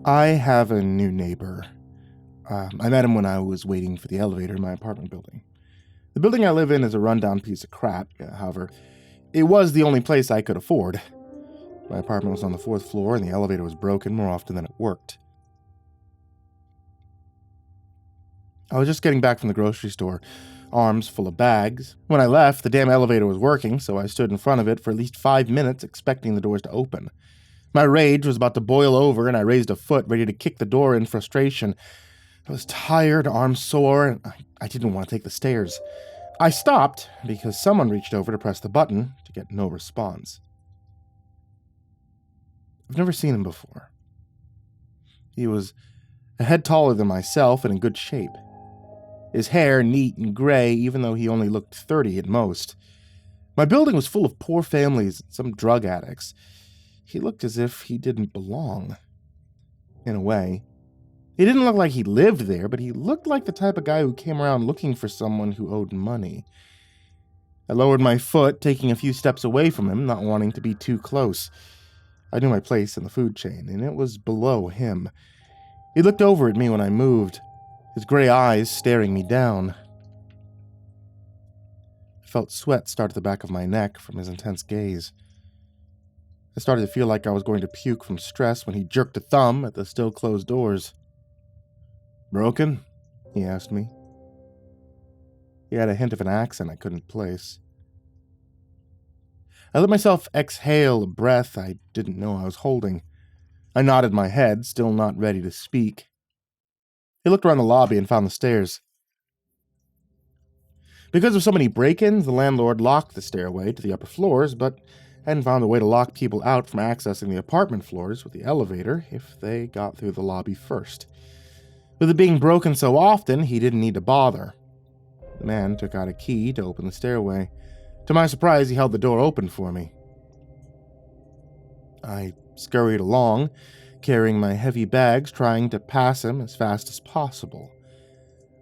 I have a new neighbor. I met him when I was waiting for the elevator in my apartment building. The building I live in is a rundown piece of crap, however, it was the only place I could afford. My apartment was on the 4th floor and the elevator was broken more often than it worked. I was just getting back from the grocery store, arms full of bags. When I left, the damn elevator was working, so I stood in front of it for at least 5 minutes expecting the doors to open. My rage was about to boil over and I raised a foot ready to kick the door in frustration. I was tired, arms sore, and I didn't want to take the stairs. I stopped because someone reached over to press the button to get no response. I've never seen him before. He was a head taller than myself and in good shape. His hair neat and gray, even though he only looked 30 at most. My building was full of poor families and some drug addicts. He looked as if he didn't belong. In a way. He didn't look like he lived there, but he looked like the type of guy who came around looking for someone who owed money. I lowered my foot, taking a few steps away from him, not wanting to be too close. I knew my place in the food chain, and it was below him. He looked over at me when I moved, his gray eyes staring me down. I felt sweat start at the back of my neck from his intense gaze. I started to feel like I was going to puke from stress when he jerked a thumb at the still closed doors. "Broken?" he asked me. He had a hint of an accent I couldn't place. I let myself exhale a breath I didn't know I was holding. I nodded my head, still not ready to speak. He looked around the lobby and found the stairs. Because of so many break-ins, the landlord locked the stairway to the upper floors, but hadn't found a way to lock people out from accessing the apartment floors with the elevator if they got through the lobby first. With it being broken so often, he didn't need to bother. The man took out a key to open the stairway. To my surprise, he held the door open for me. I scurried along, carrying my heavy bags, trying to pass him as fast as possible.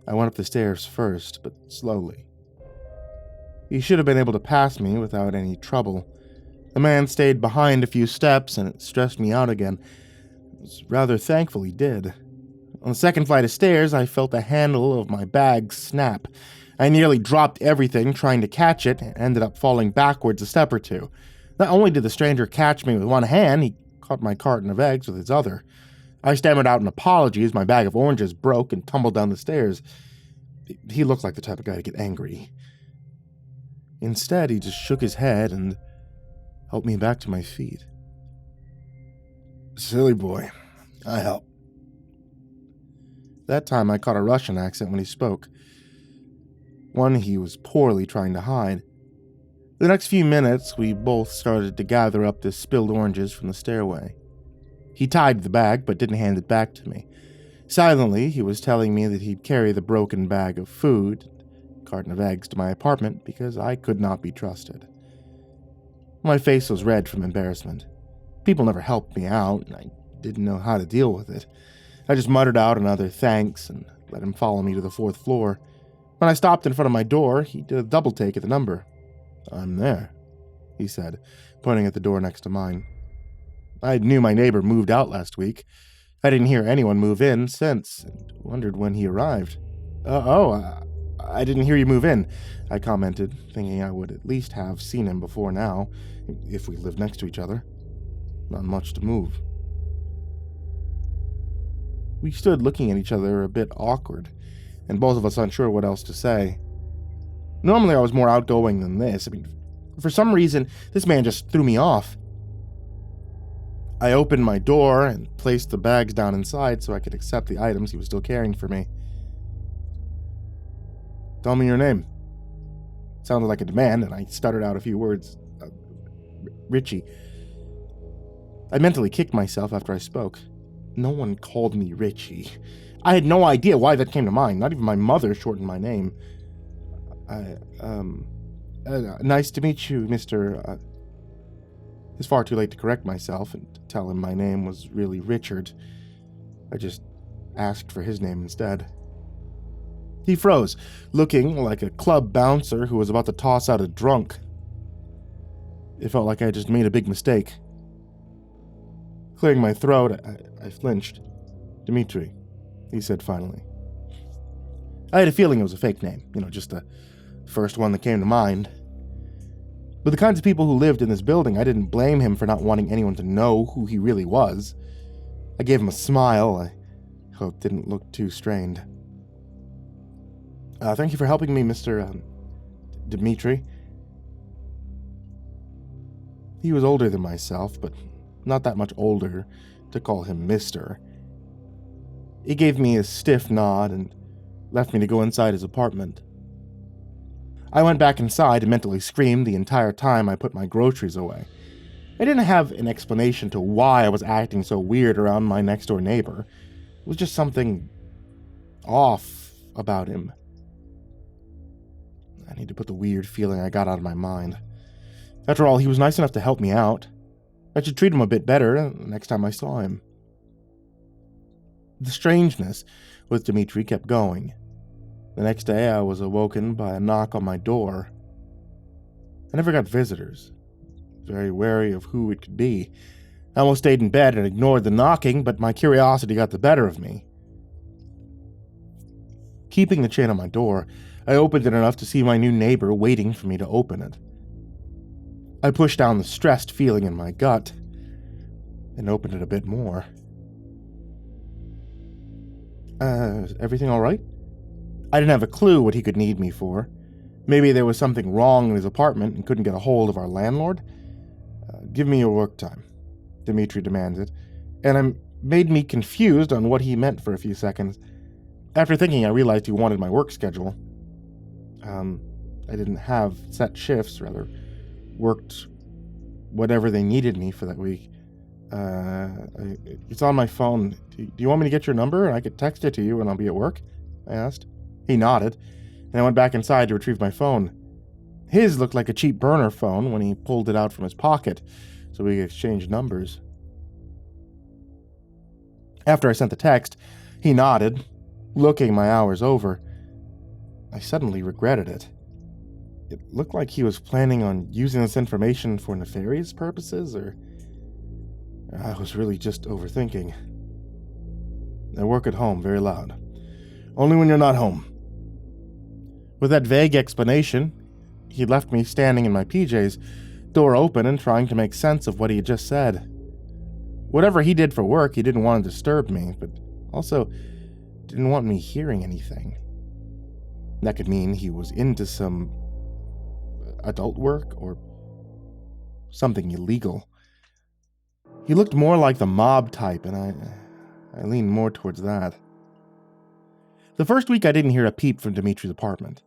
I went up the stairs first, but slowly. He should have been able to pass me without any trouble. The man stayed behind a few steps, and it stressed me out again. I was rather thankful he did. On the second flight of stairs, I felt the handle of my bag snap. I nearly dropped everything trying to catch it and ended up falling backwards a step or two. Not only did the stranger catch me with one hand, he caught my carton of eggs with his other. I stammered out an apology as my bag of oranges broke and tumbled down the stairs. He looked like the type of guy to get angry. Instead, he just shook his head and helped me back to my feet. "Silly boy, I help." That time I caught a Russian accent when he spoke. One he was poorly trying to hide. The next few minutes, we both started to gather up the spilled oranges from the stairway. He tied the bag, but didn't hand it back to me. Silently, he was telling me that he'd carry the broken bag of food, carton of eggs, to my apartment because I could not be trusted. My face was red from embarrassment. People never helped me out, and I didn't know how to deal with it. I just muttered out another thanks and let him follow me to the 4th floor. When I stopped in front of my door, he did a double take at the number. "I'm there," he said, pointing at the door next to mine. I knew my neighbor moved out last week. I didn't hear anyone move in since, and wondered when he arrived. I didn't hear you move in," I commented, thinking I would at least have seen him before now, if we lived next to each other. Not much to move. We stood looking at each other a bit awkward, and both of us unsure what else to say. Normally I was more outgoing than this. For some reason, this man just threw me off. I opened my door and placed the bags down inside so I could accept the items he was still carrying for me. "Tell me your name." It sounded like a demand, and I stuttered out a few words. Richie. I mentally kicked myself after I spoke. No one called me Richie. I had no idea why that came to mind. Not even my mother shortened my name. Nice to meet you, Mr. It's far too late to correct myself and tell him my name was really Richard. I just asked for his name instead. He froze, looking like a club bouncer who was about to toss out a drunk. It felt like I just made a big mistake. Clearing my throat, I flinched. Dmitri, he said finally. I had a feeling it was a fake name, just the first one that came to mind. But the kinds of people who lived in this building, I didn't blame him for not wanting anyone to know who he really was. I gave him a smile I hope didn't look too strained. Thank you for helping me, Mr. Dmitri. He was older than myself, but not that much older to call him Mr. He gave me a stiff nod and left me to go inside his apartment. I went back inside and mentally screamed the entire time I put my groceries away. I didn't have an explanation to why I was acting so weird around my next-door neighbor. It was just something off about him. I need to put the weird feeling I got out of my mind. After all, he was nice enough to help me out. I should treat him a bit better next time I saw him. The strangeness with Dmitri kept going. The next day, I was awoken by a knock on my door. I never got visitors. Very wary of who it could be. I almost stayed in bed and ignored the knocking, but my curiosity got the better of me. Keeping the chain on my door, I opened it enough to see my new neighbor waiting for me to open it. I pushed down the stressed feeling in my gut and opened it a bit more. Is everything all right? I didn't have a clue what he could need me for. Maybe there was something wrong in his apartment and couldn't get a hold of our landlord. Give me your work time, Dmitri demanded, and it made me confused on what he meant for a few seconds. After thinking, I realized he wanted my work schedule. I didn't have set shifts, rather worked whatever they needed me for that week. It's on my phone. Do you want me to get your number? I could text it to you when I'll be at work? I asked. He nodded, and I went back inside to retrieve my phone. His looked like a cheap burner phone when he pulled it out from his pocket, so we exchanged numbers. After I sent the text, he nodded, looking my hours over. I suddenly regretted it. It looked like he was planning on using this information for nefarious purposes, or I was really just overthinking. I work at home very loud. Only when you're not home. With that vague explanation, he left me standing in my PJs, door open and trying to make sense of what he had just said. Whatever he did for work, he didn't want to disturb me, but also didn't want me hearing anything. That could mean he was into some adult work or something illegal. He looked more like the mob type, and I leaned more towards that. The first week I didn't hear a peep from Dimitri's apartment.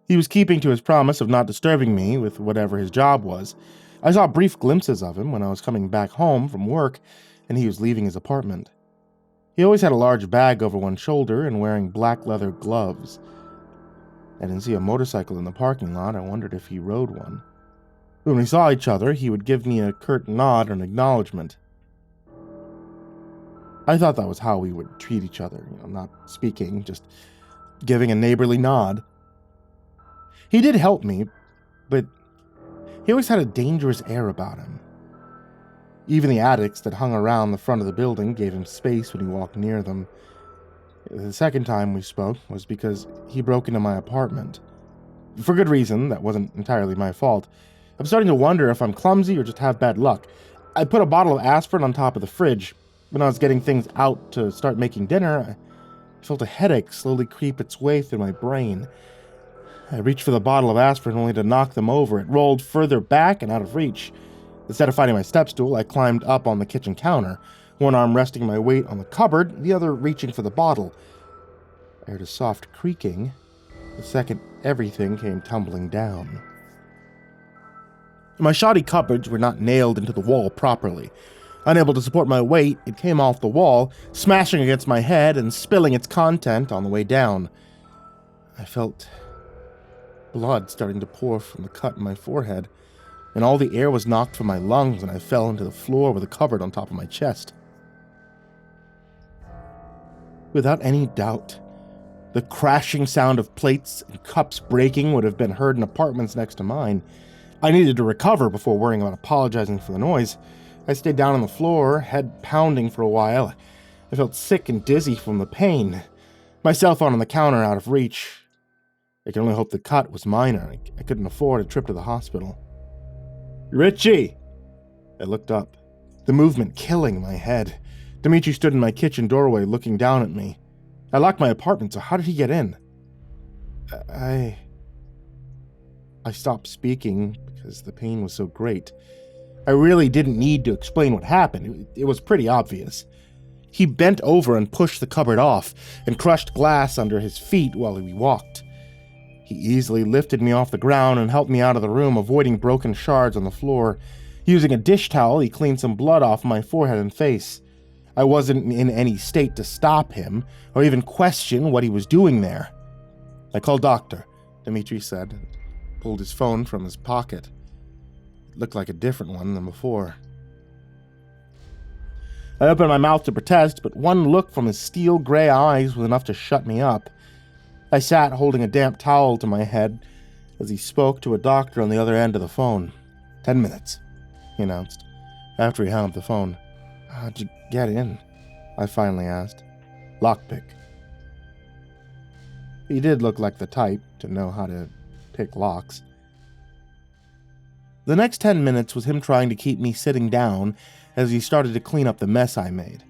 He was keeping to his promise of not disturbing me with whatever his job was. I saw brief glimpses of him when I was coming back home from work and he was leaving his apartment. He always had a large bag over one shoulder and wearing black leather gloves. I didn't see a motorcycle in the parking lot. I wondered if he rode one. When we saw each other, he would give me a curt nod or an acknowledgement. I thought that was how we would treat each other, not speaking, just giving a neighborly nod. He did help me, but he always had a dangerous air about him. Even the attics that hung around the front of the building gave him space when he walked near them. The second time we spoke was because he broke into my apartment. For good reason, that wasn't entirely my fault. I'm starting to wonder if I'm clumsy or just have bad luck. I put a bottle of aspirin on top of the fridge. When I was getting things out to start making dinner, I felt a headache slowly creep its way through my brain. I reached for the bottle of aspirin only to knock them over. It rolled further back and out of reach. Instead of finding my step stool, I climbed up on the kitchen counter, one arm resting my weight on the cupboard, the other reaching for the bottle. I heard a soft creaking. The second everything came tumbling down. My shoddy cupboards were not nailed into the wall properly. Unable to support my weight, it came off the wall, smashing against my head and spilling its content on the way down. I felt blood starting to pour from the cut in my forehead, and all the air was knocked from my lungs and I fell into the floor with a cupboard on top of my chest. Without any doubt, the crashing sound of plates and cups breaking would have been heard in apartments next to mine. I needed to recover before worrying about apologizing for the noise. I stayed down on the floor, head pounding for a while. I felt sick and dizzy from the pain. My cell phone on the counter out of reach. I could only hope the cut was minor. I couldn't afford a trip to the hospital. Richie! I looked up, the movement killing my head. Dimitri stood in my kitchen doorway looking down at me. I locked my apartment, so how did he get in? I stopped speaking because the pain was so great. I really didn't need to explain what happened. It was pretty obvious. He bent over and pushed the cupboard off and crushed glass under his feet while we walked. He easily lifted me off the ground and helped me out of the room, avoiding broken shards on the floor. Using a dish towel, he cleaned some blood off my forehead and face. I wasn't in any state to stop him or even question what he was doing there. I called doctor, Dimitri said, and pulled his phone from his pocket. It looked like a different one than before. I opened my mouth to protest, but one look from his steel gray eyes was enough to shut me up. I sat holding a damp towel to my head as he spoke to a doctor on the other end of the phone. 10 minutes, he announced, after he hung up the phone. How'd you get in? I finally asked. Lockpick. He did look like the type to know how to pick locks. The next 10 minutes was him trying to keep me sitting down as he started to clean up the mess I made.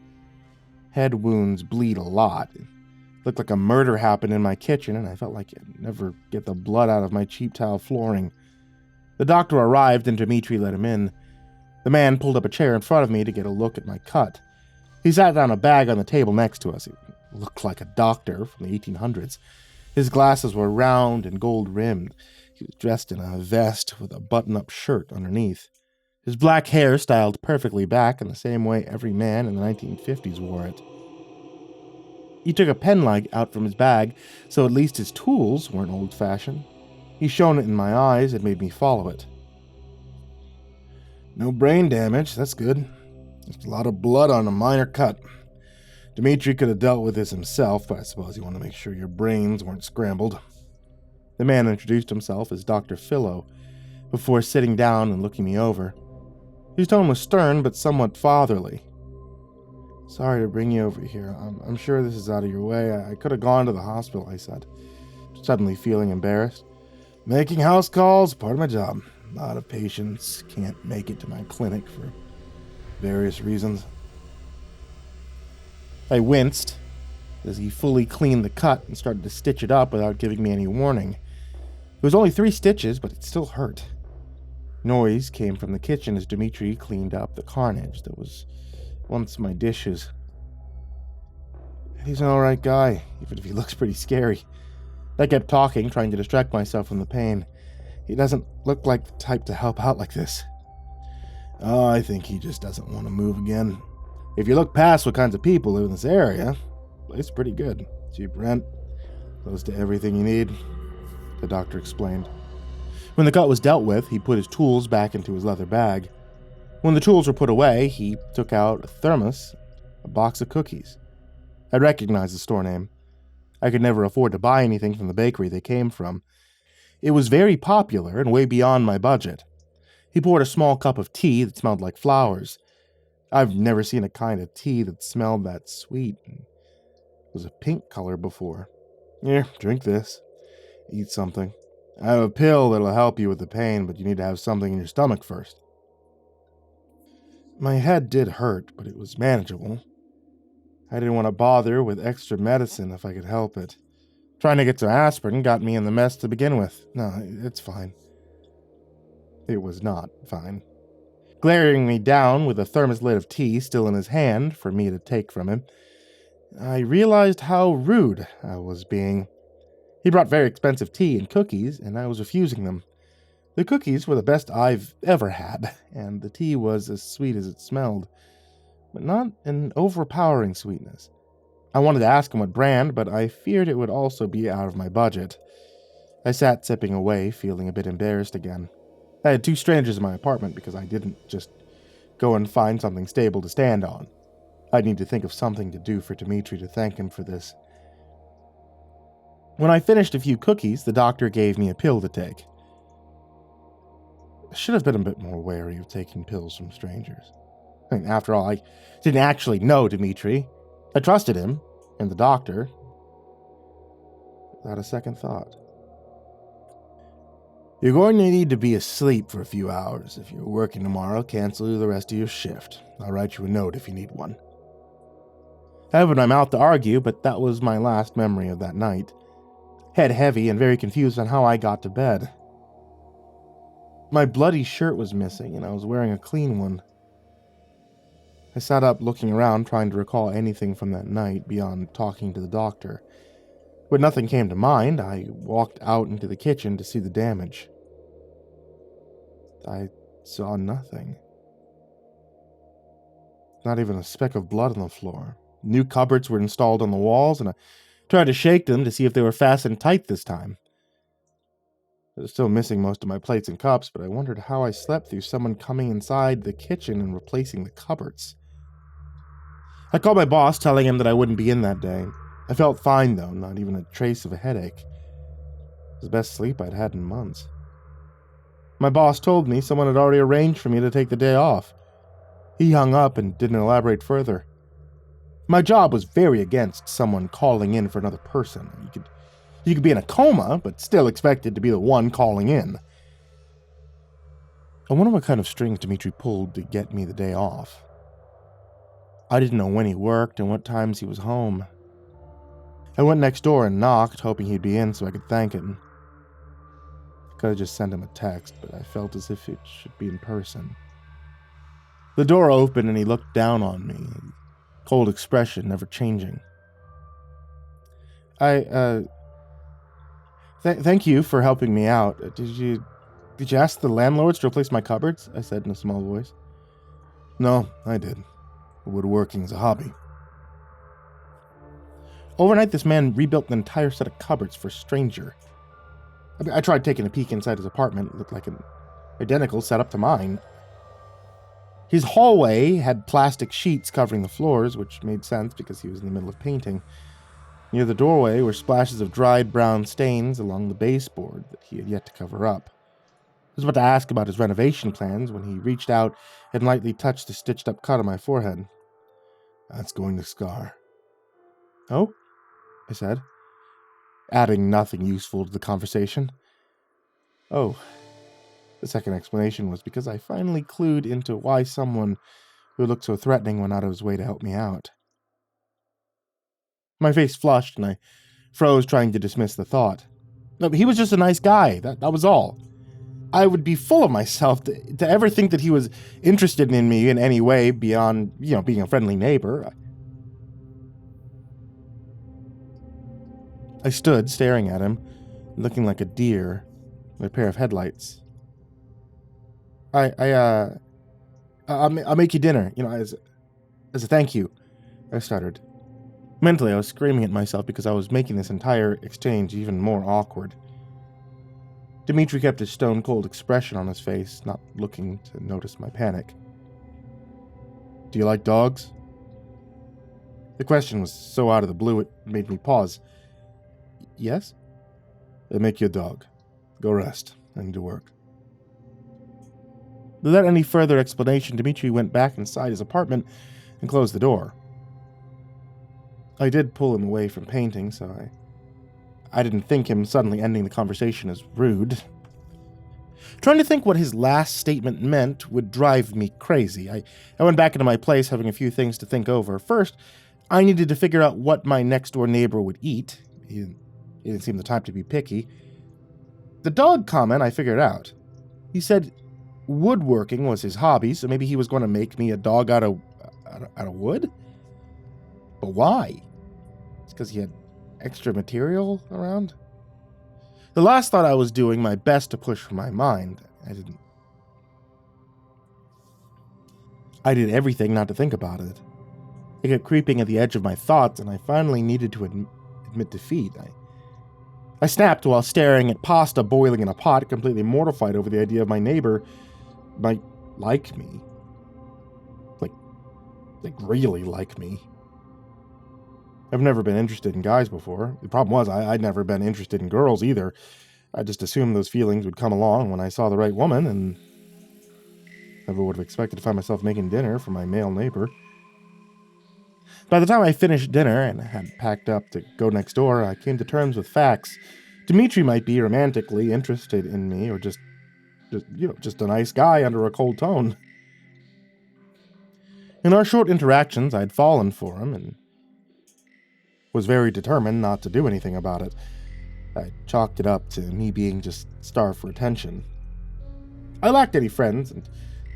Head wounds bleed a lot. It looked like a murder happened in my kitchen, and I felt like I'd never get the blood out of my cheap tile flooring. The doctor arrived, and Dimitri let him in. The man pulled up a chair in front of me to get a look at my cut. He sat down a bag on the table next to us. He looked like a doctor from the 1800s. His glasses were round and gold-rimmed. He was dressed in a vest with a button-up shirt underneath. His black hair styled perfectly back in the same way every man in the 1950s wore it. He took a penknife out from his bag, so at least his tools weren't old-fashioned. He shone it in my eyes and made me follow it. No brain damage, that's good. Just a lot of blood on a minor cut. Dimitri could have dealt with this himself, but I suppose you want to make sure your brains weren't scrambled. The man introduced himself as Dr. Philo, before sitting down and looking me over. His tone was stern, but somewhat fatherly. Sorry to bring you over here. I'm sure this is out of your way. I could have gone to the hospital, I said, suddenly feeling embarrassed. Making house calls, part of my job. A lot of patients can't make it to my clinic for various reasons. I winced as he fully cleaned the cut and started to stitch it up without giving me any warning. It was only 3 stitches, but it still hurt. Noise came from the kitchen as Dimitri cleaned up the carnage that was once my dishes. He's an alright guy, even if he looks pretty scary. I kept talking, trying to distract myself from the pain. He doesn't look like the type to help out like this. Oh, I think he just doesn't want to move again. If you look past what kinds of people live in this area, the place is pretty good. Cheap rent, close to everything you need, the doctor explained. When the cut was dealt with, he put his tools back into his leather bag. When the tools were put away, he took out a thermos, a box of cookies. I recognized the store name. I could never afford to buy anything from the bakery they came from. It was very popular and way beyond my budget. He poured a small cup of tea that smelled like flowers. I've never seen a kind of tea that smelled that sweet. It was a pink color before. Here, drink this. Eat something. I have a pill that'll help you with the pain, but you need to have something in your stomach first. My head did hurt, but it was manageable. I didn't want to bother with extra medicine if I could help it. Trying to get some aspirin got me in the mess to begin with. No, it's fine. It was not fine. Glaring me down with a thermos lid of tea still in his hand for me to take from him, I realized how rude I was being. He brought very expensive tea and cookies, and I was refusing them. The cookies were the best I've ever had, and the tea was as sweet as it smelled, but not an overpowering sweetness. I wanted to ask him what brand, but I feared it would also be out of my budget. I sat sipping away, feeling a bit embarrassed again. I had 2 strangers in my apartment because I didn't just go and find something stable to stand on. I'd need to think of something to do for Dimitri to thank him for this. When I finished a few cookies, the doctor gave me a pill to take. I should have been a bit more wary of taking pills from strangers. I mean, after all, I didn't actually know Dimitri. I trusted him and the doctor without a second thought. You're going to need to be asleep for a few hours. If you're working tomorrow, cancel the rest of your shift. I'll write you a note if you need one. I opened my mouth to argue, but that was my last memory of that night. Head heavy and very confused on how I got to bed. My bloody shirt was missing, and I was wearing a clean one. I sat up looking around, trying to recall anything from that night beyond talking to the doctor. When nothing came to mind, I walked out into the kitchen to see the damage. I saw nothing. Not even a speck of blood on the floor. New cupboards were installed on the walls, and I tried to shake them to see if they were fastened tight this time. I was still missing most of my plates and cups, but I wondered how I slept through someone coming inside the kitchen and replacing the cupboards. I called my boss, telling him that I wouldn't be in that day. I felt fine, though, not even a trace of a headache. It was the best sleep I'd had in months. My boss told me someone had already arranged for me to take the day off. He hung up and didn't elaborate further. My job was very against someone calling in for another person. You could be in a coma, but still expected to be the one calling in. I wonder what kind of strings Dimitri pulled to get me the day off. I didn't know when he worked and what times he was home. I went next door and knocked, hoping he'd be in so I could thank him. I could have just sent him a text, but I felt as if it should be in person. The door opened and he looked down on me, cold expression never changing. Thank you for helping me out. Did you ask the landlords to replace my cupboards? I said in a small voice. No, I did. Woodworking's a hobby. Overnight, this man rebuilt an entire set of cupboards for a stranger. I tried taking a peek inside his apartment. It looked like an identical setup to mine. His hallway had plastic sheets covering the floors, which made sense because he was in the middle of painting. Near the doorway were splashes of dried brown stains along the baseboard that he had yet to cover up. I was about to ask about his renovation plans when he reached out and lightly touched the stitched-up cut on my forehead. That's going to scar. Oh? I said, adding nothing useful to the conversation. Oh. The second explanation was because I finally clued into why someone who looked so threatening went out of his way to help me out. My face flushed and I froze, trying to dismiss the thought. No, he was just a nice guy, that was all. I would be full of myself to ever think that he was interested in me in any way beyond, being a friendly neighbor. I stood staring at him, looking like a deer with a pair of headlights. I'll make you dinner, as a thank you, I stuttered. Mentally, I was screaming at myself because I was making this entire exchange even more awkward. Dimitri kept his stone-cold expression on his face, not looking to notice my panic. Do you like dogs? The question was so out of the blue it made me pause. Yes? Then make you a dog. Go rest. I need to work. Without any further explanation, Dimitri went back inside his apartment and closed the door. I did pull him away from painting, so I didn't think him suddenly ending the conversation as rude. Trying to think what his last statement meant would drive me crazy. I went back into my place, having a few things to think over. First, I needed to figure out what my next-door neighbor would eat. He didn't seem the type to be picky. The dog comment I figured out. He said woodworking was his hobby, so maybe he was going to make me a dog out of wood? But why? It's because he had extra material around? The last thought I was doing my best to push from my mind. I did everything not to think about it. It kept creeping at the edge of my thoughts, and I finally needed to admit defeat. I snapped while staring at pasta boiling in a pot, completely mortified over the idea of my neighbor might like me. Like really like me. I've never been interested in guys before. The problem was I'd never been interested in girls either. I just assumed those feelings would come along when I saw the right woman, and never would have expected to find myself making dinner for my male neighbor. By the time I finished dinner and had packed up to go next door, I came to terms with facts. Dmitri might be romantically interested in me, or just a nice guy under a cold tone. In our short interactions, I'd fallen for him and was very determined not to do anything about it. I chalked it up to me being just starved for attention. I lacked any friends, and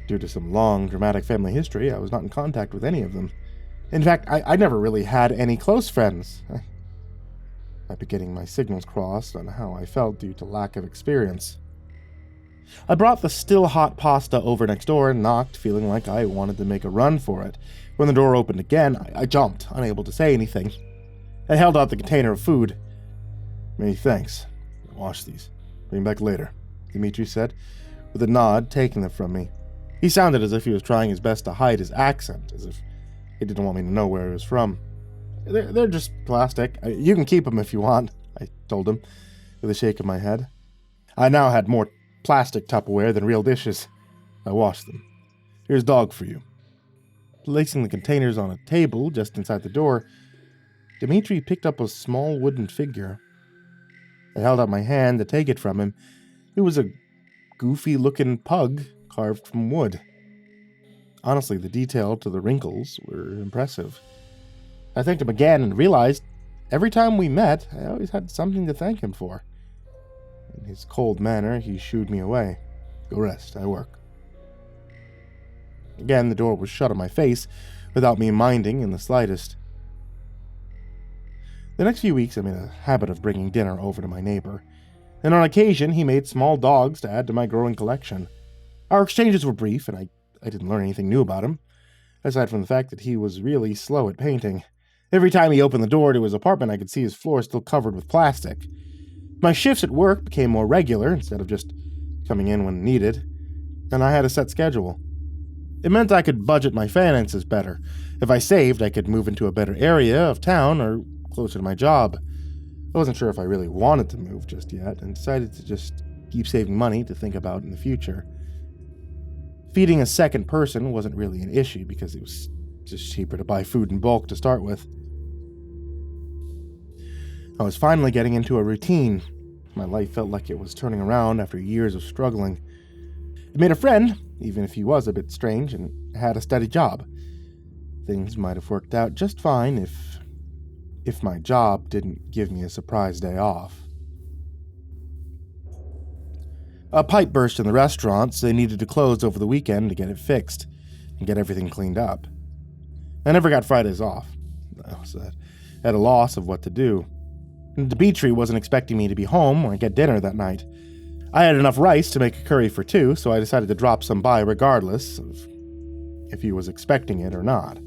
due to some long, dramatic family history, I was not in contact with any of them. In fact, I never really had any close friends. I might be getting my signals crossed on how I felt due to lack of experience. I brought the still hot pasta over next door and knocked, feeling like I wanted to make a run for it. When the door opened again, I jumped, unable to say anything. I held out the container of food. "Many thanks. I'll wash these. Bring back later," Dmitri said, with a nod, taking them from me. He sounded as if he was trying his best to hide his accent, as if he didn't want me to know where he was from. They're just plastic. You can keep them if you want," I told him, with a shake of my head. I now had more plastic Tupperware than real dishes. I washed them. "Here's dog for you." Placing the containers on a table just inside the door, Dmitri picked up a small wooden figure. I held out my hand to take it from him. It was a goofy-looking pug carved from wood. Honestly, the detail to the wrinkles were impressive. I thanked him again and realized every time we met, I always had something to thank him for. In his cold manner, he shooed me away. "Go rest, I work." Again, the door was shut on my face, without me minding in the slightest. The next few weeks, I made a habit of bringing dinner over to my neighbor, and on occasion, he made small dogs to add to my growing collection. Our exchanges were brief, and I didn't learn anything new about him, aside from the fact that he was really slow at painting. Every time he opened the door to his apartment, I could see his floor still covered with plastic. My shifts at work became more regular, instead of just coming in when needed, and I had a set schedule. It meant I could budget my finances better. If I saved, I could move into a better area of town or closer to my job. I wasn't sure if I really wanted to move just yet, and decided to just keep saving money to think about in the future. Feeding a second person wasn't really an issue because it was just cheaper to buy food in bulk to start with. I was finally getting into a routine. My life felt like it was turning around after years of struggling. I made a friend, even if he was a bit strange, and had a steady job. Things might have worked out just fine if my job didn't give me a surprise day off. A pipe burst in the restaurant, so they needed to close over the weekend to get it fixed and get everything cleaned up. I never got Fridays off. I was at a loss of what to do. And Dmitri wasn't expecting me to be home or get dinner that night. I had enough rice to make a curry for two, so I decided to drop some by regardless of if he was expecting it or not.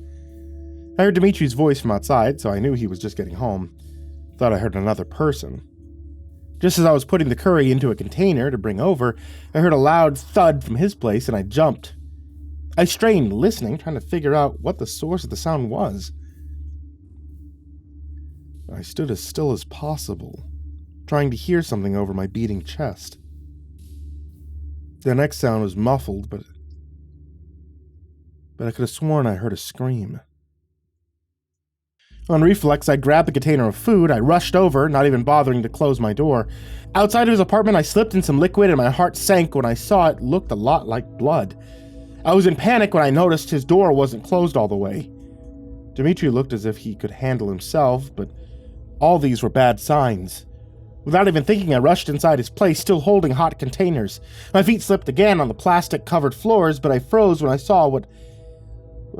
I heard Dmitri's voice from outside, so I knew he was just getting home. Thought I heard another person. Just as I was putting the curry into a container to bring over, I heard a loud thud from his place and I jumped. I strained, listening, trying to figure out what the source of the sound was. I stood as still as possible, trying to hear something over my beating chest. The next sound was muffled, but I could have sworn I heard a scream. On reflex, I grabbed the container of food. I rushed over, not even bothering to close my door. Outside of his apartment, I slipped in some liquid and my heart sank when I saw it looked a lot like blood. I was in panic when I noticed his door wasn't closed all the way. Dmitri looked as if he could handle himself, but all these were bad signs. Without even thinking, I rushed inside his place, still holding hot containers. My feet slipped again on the plastic-covered floors, but I froze when I saw what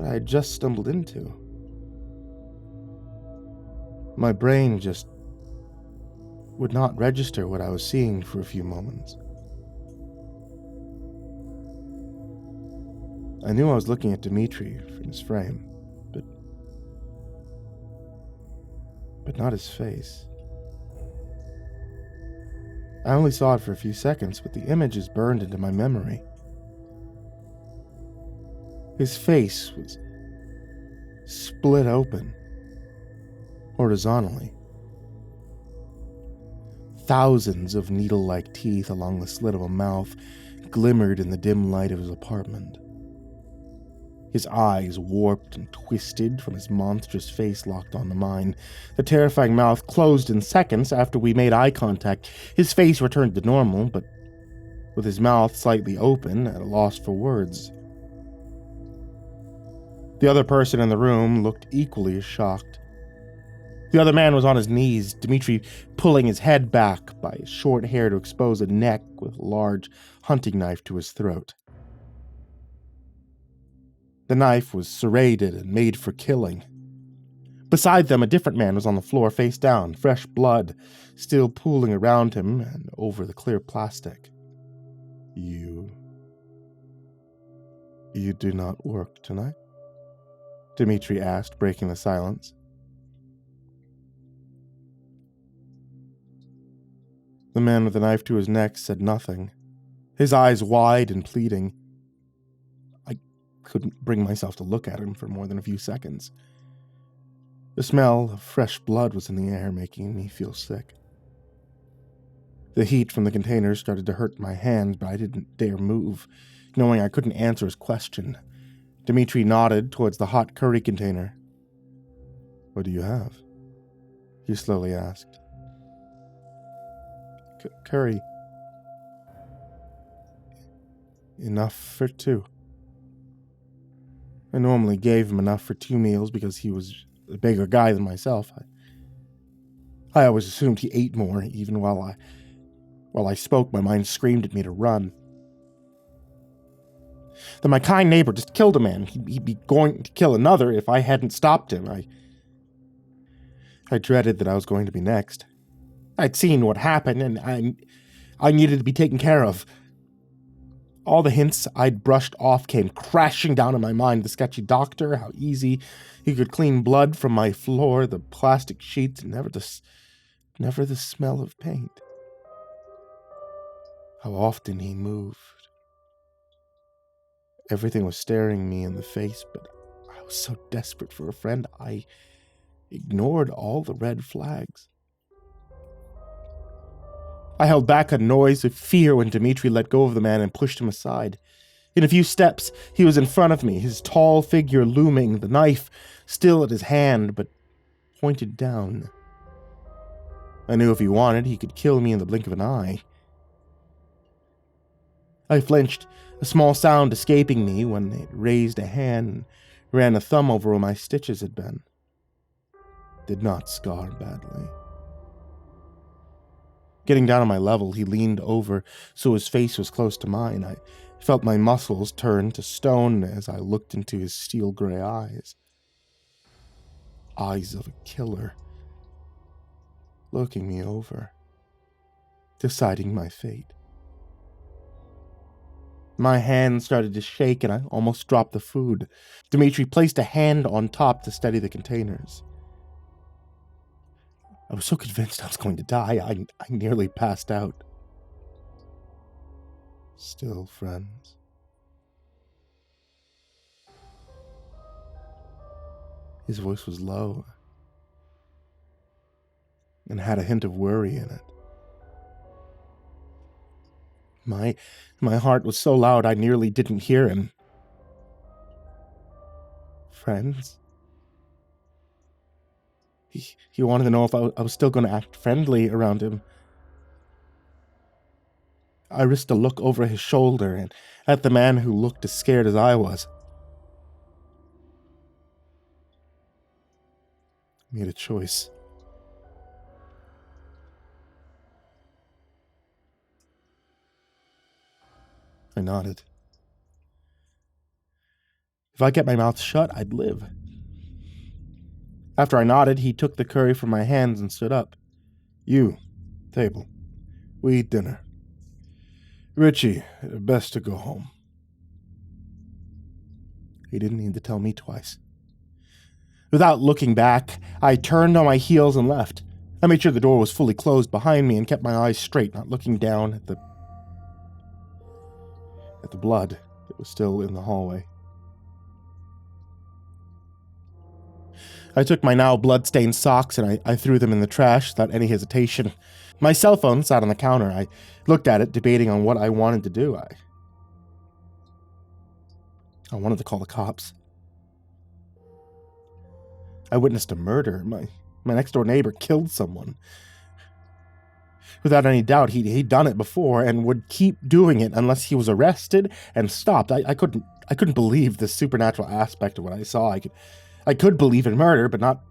I had just stumbled into. My brain just would not register what I was seeing for a few moments. I knew I was looking at Dmitri from his frame, but not his face. I only saw it for a few seconds, but the image is burned into my memory. His face was split open, horizontally. Thousands of needle-like teeth along the slit of a mouth glimmered in the dim light of his apartment. His eyes warped and twisted from his monstrous face locked onto mine. The terrifying mouth closed in seconds after we made eye contact. His face returned to normal, but with his mouth slightly open, at a loss for words. The other person in the room looked equally as shocked. The other man was on his knees, Dmitri pulling his head back by his short hair to expose a neck with a large hunting knife to his throat. The knife was serrated and made for killing. Beside them, a different man was on the floor, face down, fresh blood still pooling around him and over the clear plastic. You do not work tonight? Dmitri asked, breaking the silence. The man with the knife to his neck said nothing, his eyes wide and pleading. I couldn't bring myself to look at him for more than a few seconds. The smell of fresh blood was in the air, making me feel sick. The heat from the container started to hurt my hand, but I didn't dare move, knowing I couldn't answer his question. Dmitri nodded towards the hot curry container. What do you have? He slowly asked. Curry. Enough for 2. I normally gave him enough for 2 meals because he was a bigger guy than myself. I always assumed he ate more, even while I spoke, my mind screamed at me to run. Then my kind neighbor just killed a man. He'd be going to kill another if I hadn't stopped him. I dreaded that I was going to be next. I'd seen what happened, and I needed to be taken care of. All the hints I'd brushed off came crashing down in my mind. The sketchy doctor, how easy he could clean blood from my floor, the plastic sheets, and never the smell of paint. How often he moved. Everything was staring me in the face, but I was so desperate for a friend, I ignored all the red flags. I held back a noise of fear when Dmitri let go of the man and pushed him aside. In a few steps, he was in front of me, his tall figure looming, the knife still at his hand, but pointed down. I knew if he wanted, he could kill me in the blink of an eye. I flinched, a small sound escaping me when it raised a hand and ran a thumb over where my stitches had been. Did not scar badly. Getting down on my level, he leaned over so his face was close to mine. I felt my muscles turn to stone as I looked into his steel gray eyes. Eyes of a killer. Looking me over. Deciding my fate. My hand started to shake and I almost dropped the food. Dmitri placed a hand on top to steady the containers. I was so convinced I was going to die, I nearly passed out. Still friends. His voice was low and had a hint of worry in it. My heart was so loud I nearly didn't hear him. Friends? He wanted to know if I was still going to act friendly around him. I risked a look over his shoulder and at the man who looked as scared as I was. I made a choice. I nodded. If I kept my mouth shut, I'd live. After I nodded, he took the curry from my hands and stood up. You, table. We eat dinner. Richie, best to go home. He didn't need to tell me twice. Without looking back, I turned on my heels and left. I made sure the door was fully closed behind me and kept my eyes straight, not looking down at the blood that was still in the hallway. I took my now blood-stained socks and I threw them in the trash without any hesitation. My cell phone sat on the counter. I looked at it, debating on what I wanted to do. I wanted to call the cops. I witnessed a murder. My next-door neighbor killed someone. Without any doubt, he'd done it before and would keep doing it unless he was arrested and stopped. I couldn't believe the supernatural aspect of what I saw. I could believe in murder, but not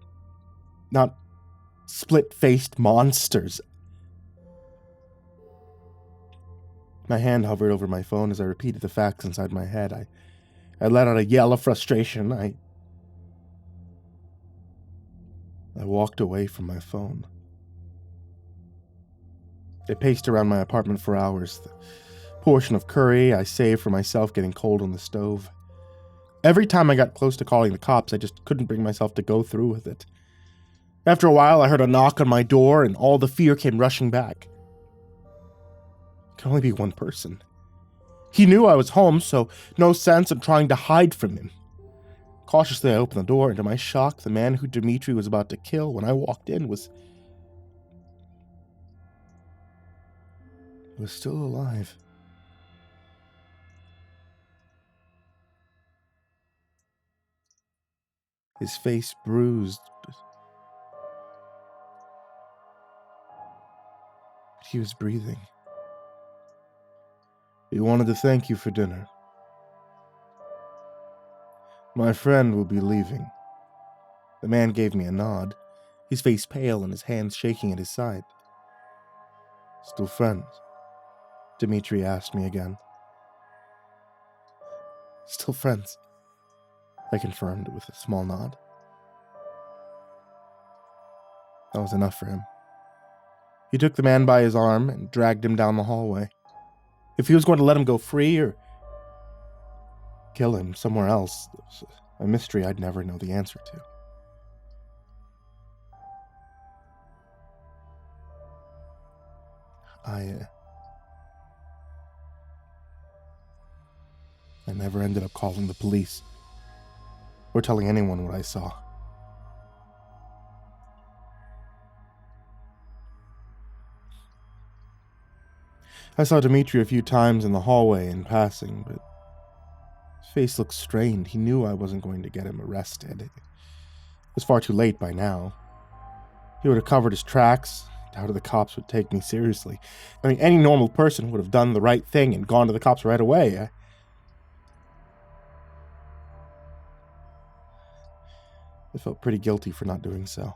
split-faced monsters. My hand hovered over my phone as I repeated the facts inside my head. I let out a yell of frustration. I walked away from my phone. I paced around my apartment for hours, the portion of curry I saved for myself getting cold on the stove. Every time I got close to calling the cops, I just couldn't bring myself to go through with it. After a while, I heard a knock on my door, and all the fear came rushing back. It could only be one person. He knew I was home, so no sense in trying to hide from him. Cautiously, I opened the door, and to my shock, the man who Dimitri was about to kill when I walked in was still alive. His face bruised, but he was breathing. He wanted to thank you for dinner. My friend will be leaving. The man gave me a nod, his face pale and his hands shaking at his side. Still friends? Dimitri asked me again. Still friends, I confirmed with a small nod. That was enough for him. He took the man by his arm and dragged him down the hallway. If he was going to let him go free or kill him somewhere else, it was a mystery I'd never know the answer to. I never ended up calling the police or telling anyone what I saw. I saw Dimitri a few times in the hallway in passing, but his face looked strained. He knew I wasn't going to get him arrested. It was far too late by now. He would have covered his tracks. Doubted the cops would take me seriously. I mean, any normal person would have done the right thing and gone to the cops right away. I felt pretty guilty for not doing so.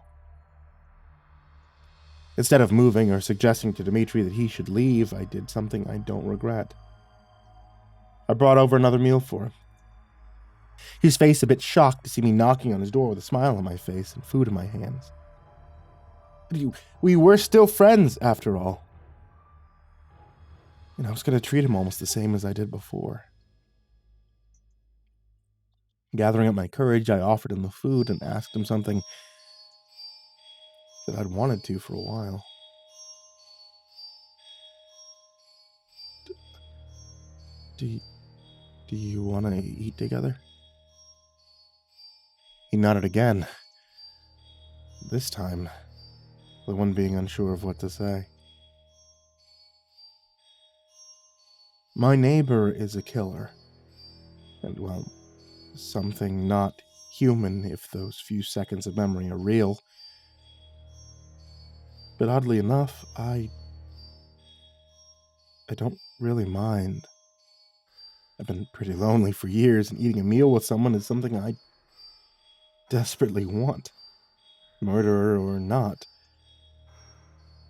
Instead of moving or suggesting to Dimitri that he should leave, I did something I don't regret. I brought over another meal for him. His face a bit shocked to see me knocking on his door with a smile on my face and food in my hands. We were still friends, after all. And I was going to treat him almost the same as I did before. Gathering up my courage, I offered him the food and asked him something that I'd wanted to for a while. Do you want to eat together? He nodded again. This time, the one being unsure of what to say. My neighbor is a killer. And, well, something not human if those few seconds of memory are real. But oddly enough, I don't really mind. I've been pretty lonely for years, and eating a meal with someone is something I desperately want. Murderer or not.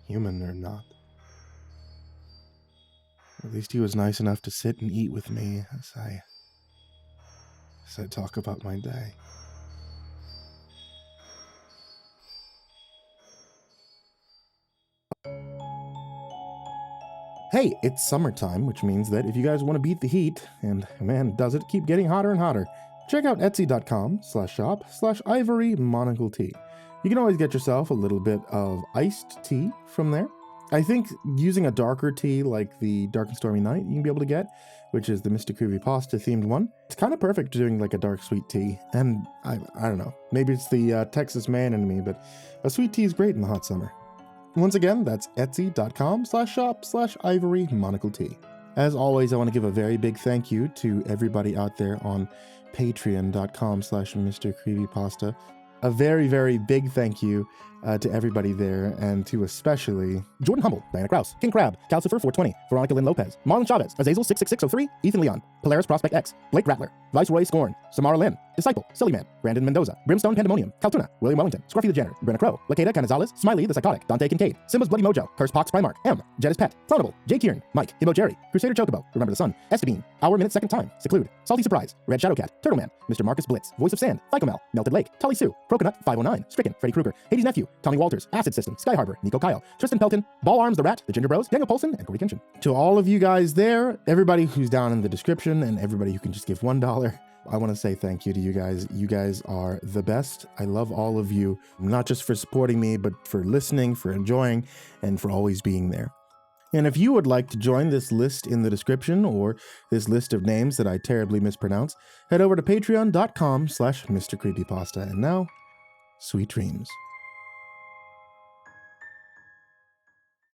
Human or not. At least he was nice enough to sit and eat with me as I talk about my day. Hey, it's summertime, which means that if you guys want to beat the heat, and man, does it keep getting hotter and hotter, check out etsy.com/shop/ivorymonocletea. You can always get yourself a little bit of iced tea from there. I think using a darker tea like the Dark and Stormy Night you can be able to get, which is the MrCreepyPasta themed one. It's kind of perfect doing like a dark sweet tea. And I don't know, maybe it's the Texas man in me, but a sweet tea is great in the hot summer. Once again, that's etsy.com/shop/ivorymonocletea. As always, I want to give a very big thank you to everybody out there on patreon.com/MrCreepyPasta. A very, very big thank you to everybody there, and to especially Jordan Humble, Diana Kraus, King Crab, Calcifer420, Veronica Lynn Lopez, Marlon Chavez, Azazel66603, Ethan Leon, Polaris Prospect X, Blake Rattler, Viceroy Scorn, Samara Lynn, Disciple, SullyMan, Brandon Mendoza, BrimstonePandemonium, Caltuna, William Wellington, Scruffy the Janitor, Brenna Crow, LaQueda Canizales, Smiley the Psychotic, Dante Kinkade, SimbasBloodyMojo, CursepoxPrimarch, M, Jettis Pet, Clonable, J Kearn, Mike, himbojerry, CrusaderChocobo, Remember the Sun, Estebean, Hour Minute Second Time, Seclude, Salty Surprise, Red Shadowcat, Turtleman, Mr. Marcus Blitz, Voice of Sand, Phycomel, Melted Lake, Tully Sue, Croconut 509, Stricken, Freddy Krueger, Hades Nephew, Tommy Walters, Acid System, Sky Harbor, Nico Kyle, Tristan Pelton, Ball Arms the Rat, The Ginger Bros, Daniel Polson, and Corey Kinchin. To all of you guys there, everybody who's down in the description, and everybody who can just give $1, I want to say thank you to you guys. You guys are the best. I love all of you, not just for supporting me, but for listening, for enjoying, and for always being there. And if you would like to join this list in the description, or this list of names that I terribly mispronounce, head over to patreon.com/MrCreepyPasta. And now, sweet dreams.